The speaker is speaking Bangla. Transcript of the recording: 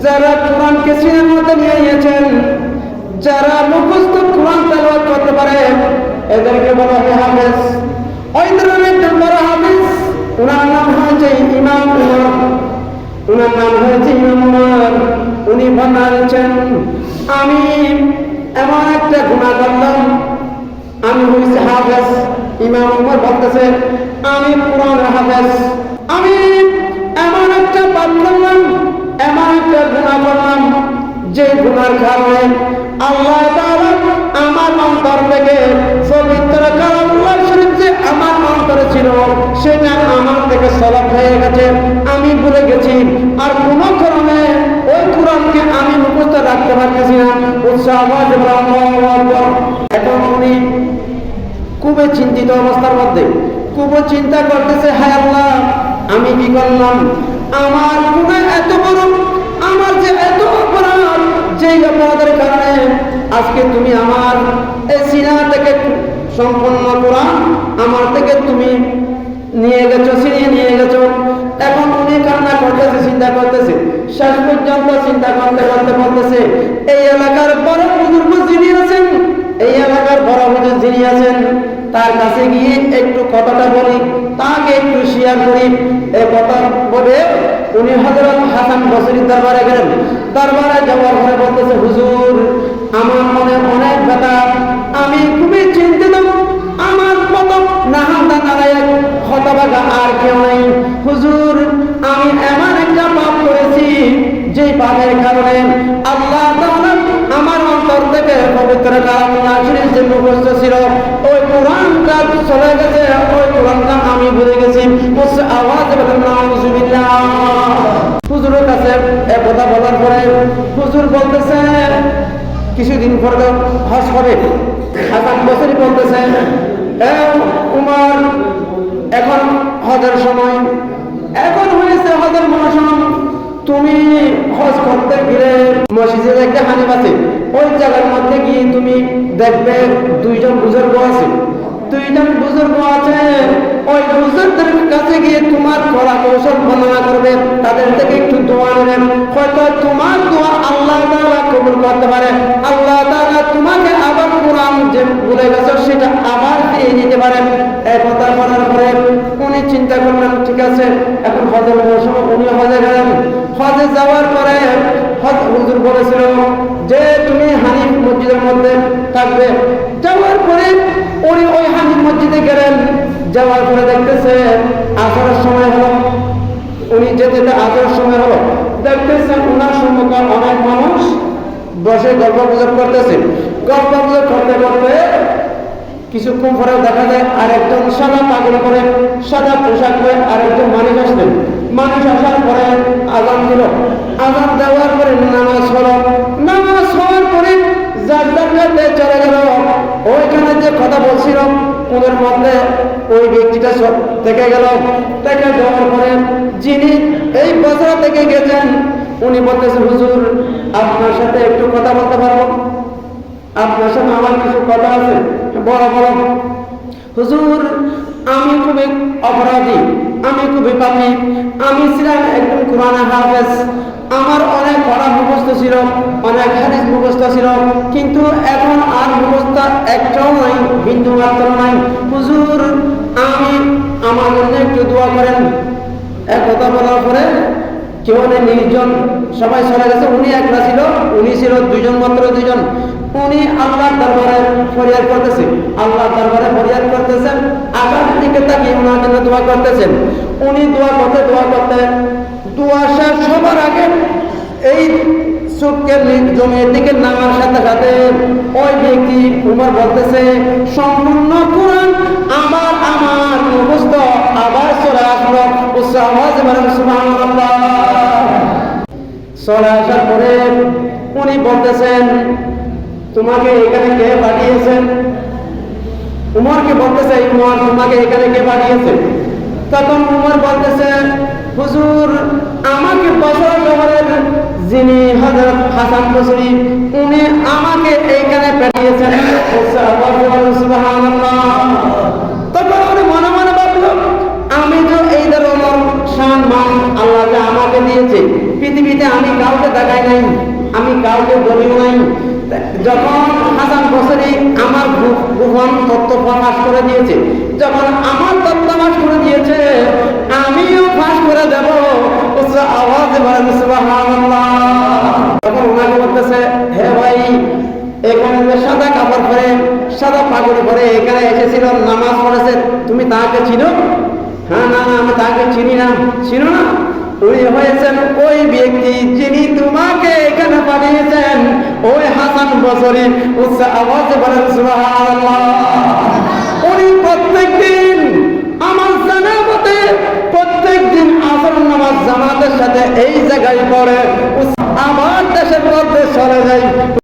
যারা কোরআনকে সিনার মধ্যে নিয়ে নিয়েছেন, যারা মুখস্থ কোরআন তেলাওয়াত করতে পারে, এদেরকে বলা হয় হাফেজ। ওই ধরনের একজন বড় হাফেজ, ওনার নাম হয়েছে ইমাম উমর। ওনার নাম হয়েছে ইমাম উমর। উনি বলেছেন, আমি এমন একটা গুনাহ করলাম, আমি হয়েছি হাফেজ। ইমাম উমর বলতেছে, আমি কোরআনের হাফেজ। আমি এমন একটা পাপ করলাম, এমন একটা গুনাহ করলাম, যে গুনার কারণে আল্লাহ তাআলা আমার অন্তর থেকে পবিত্র কালামুল্লাহ শরীফ যে আমার অন্তরে ছিল, সেটা আমার থেকে সলব হয়ে গেছে, আমি ভুলে গেছি। আর কোনো কারণে ওই কোরআনকে আমি মুখস্থ রাখতে পারতেছি না। এখন উনি খুবই চিন্তিত অবস্থার মধ্যে, খুব চিন্তা করতেছে, হায় আল্লাহ, আমি কি করলাম? আমার গুনাহ এত বড়, আমার যে এত অপরাধ, যে অপরাধের কারণে আজকে তুমি আমার এই সিনা থেকে সম্পূর্ণ কোরআন আমার থেকে তুমি নিয়ে গেছো, ছিনিয়ে নিয়ে গেছো। এখন উনি কান্না করতেছে, চিন্তা করতেছে, শেষ পর্যন্ত চিন্তা করতে করতে বলতেছে, এই এলাকার বড় বুজুর্গ যিনি আছেন, এই এলাকার বড় হুজুর যিনি আছেন, তার কাছে গিয়ে একটু কথাটা বলি, তাকে একটু শেয়ার করি। এই কথা বলে উনি হযরত হাসান বসরির দরবারে গেলেন। দরবারে যাওয়ার পরে বলতেছে, হুজুর, আমার মনে অনেক ব্যথা, আমি খুবই চিন্তিত, আমার মতো নাহাদা নারায়ক হতভাগা আর কেউ নেই। হুজুর, আমি এমন একটা পাপ করেছি, যে পাপের কারণে আল্লাহ তাআলা আমার অন্তর থেকে পবিত্র কালামুল্লাহ শরীফ যে মুখস্থ ছিল, ওই কোরআনটা চলে গেছে, ওই কোরআনটা আমি ভুলে গেছি। উচ্চ আওয়াজে বলেন, নাউযুবিল্লাহ। হুজুরের কাছে এক কথা বলার পরে হুজুর বলতেছে, কিছুদিন পরে হজ হবে। হাসান বসরি বলতেছে, উমর, এখন হজের সময়, এখন হয়েছে হজের মৌসুম, তুমি হজ করতে গেলে মসজিদে একটা হানিফ আছে, ওই জায়গার মধ্যে গিয়ে তুমি দেখবে দুইজন বুজুর্গ আছে, দুইজন বুজুর্গ আছে, ওই বুজুর্গদের কাছে গিয়ে তোমার কলা কৌশল বর্ণনা করবে, তাদের থেকে একটু দোয়া নেবেন। হয়তো তোমার দোয়া আল্লাহ তাআলা কবুল করতে পারে, আল্লাহ তাআলা তোমাকে আবার কোরআন যে ভুলে গেছো সেটা আবার দিয়ে দিতে পারেন। এই কথা বলার পরে উনি চিন্তা করলেন, ঠিক আছে, এখন হজের মৌসুম, উনি হজে গেলেন। হজে যাওয়ার পরে হুজুর বলেছিল যে তুমি হানিফ মসজিদের মধ্যে থাকবে। যাওয়ার পরে উনি ওই হানিফ মসজিদে গেলেন। যাওয়ার পরে দেখতেছে আসরের সময় হলো, উনি যেতে আসরের সময় হলো, দেখতেছেন ওনার সম্মুখে অনেক মানুষ বসে গল্প গুজব করতেছে। গল্প গুজব করতে করতে কিছুক্ষণ পরে দেখা যায় আরেকজন সাদা পাগড়ি করে, সাদা পোশাক পরে আরেকজন মানুষ আসলেন। মানুষ আসার পরে আযান দিল। আযান দেওয়ার পরে নামাজ হলো। নামাজ হওয়ার পরে যার জায়গাতে চলে গেল। ওইখানে যে কথা বলছিল ওদের মধ্যে ওই ব্যক্তিটা থেকে গেল। থেকে যাওয়ার পরে যিনি এই বছর থেকে গেছেন, উনি বলতেছে, হুজুর, আপনার সাথে একটু কথা বলতে পারবো? আপনার সাথে আমার কিছু কথা আছে। বড় বড় হুজুর, আমি খুবই অপরাধী, আমি খুবই পাপী, আমি ছিলাম একজন কোরআনের হাফেজ, আমার অনেক পড়া মুখস্থ ছিল, অনেক হাদিস মুখস্থ ছিল, কিন্তু এখন আর মুখস্থ একটাও নাই, বিন্দু মাত্র নাই। হুজুর, আমি আমার জন্য একটু দোয়া করেন। এক কথা বলার পরে কেউ নেই, নির্জন, সবাই চলে গেছে। উনি একলা ছিল, উনি ছিল দুইজন, মাত্র দুইজন। উনি আল্লাহর দরবারে ফরিয়াদ করতেছেন, আল্লাহর দরবারে ফরিয়াদ করতেছেন, আকাশের দিকে তাকিয়ে ওনার জন্য দোয়া করতেছেন। উনি দোয়া করতে দোয়া শেষ সবার আগে এই চোখের জমির দিকে নামার সাথে সাথে ওই ব্যক্তি উমর বলতেছে, সম্পূর্ণ কোরআন আমার মুখস্থ আবার চলে আসলো। উচ্চ আওয়াজে বলেন সুবহানাল্লাহ। চলে আসার পরে উনি বলতেছেন, তোমাকে এখানে কে পাঠিয়েছেন? উমরকে বলতেছে, উমর, তোমাকে এখানে কে পাঠিয়েছে? তখন উমর বলতেছে, হুজুর, আমাকে বসরা শহরের যিনি হযরত হাসান বসরি, উনি আমাকে এইখানে পাঠিয়েছেন। সুবহানাল্লাহ। তখন উনি মনে মনে ভাবল, আমি তো এই ধরনের সম্মান আল্লাহ আমাকে দিয়েছে, পৃথিবী পৃথিবীতে আমি কাউকে দেখাই নাই, আমি কাউকে বলিও নাই। যখন হাসান বসরি আমার গোপন তথ্য প্রকাশ করে দিয়েছে, যখন আমার তথ্য ফাঁস করে দিয়েছে, আমিও ফাঁস করে দেব। আওয়াজে বলেন সুবহানাল্লাহ। তখন ওনাকে বলতেছে, হে ভাই, এখানে যে সাদা কাপড় পরে, সাদা পাগড়ি পরে এখানে এসেছিল, নামাজ পড়েছে, তুমি তাকে চিনো? হ্যাঁ, না না, আমি তাকে চিনি না। চিনো না? উনি হয়েছেন ওই ব্যক্তি যিনি তোমাকে এখানে পাঠিয়েছেন, ওই হাসান বসরি। উচ্চ আওয়াজে বলেন সুবহানাল্লাহ।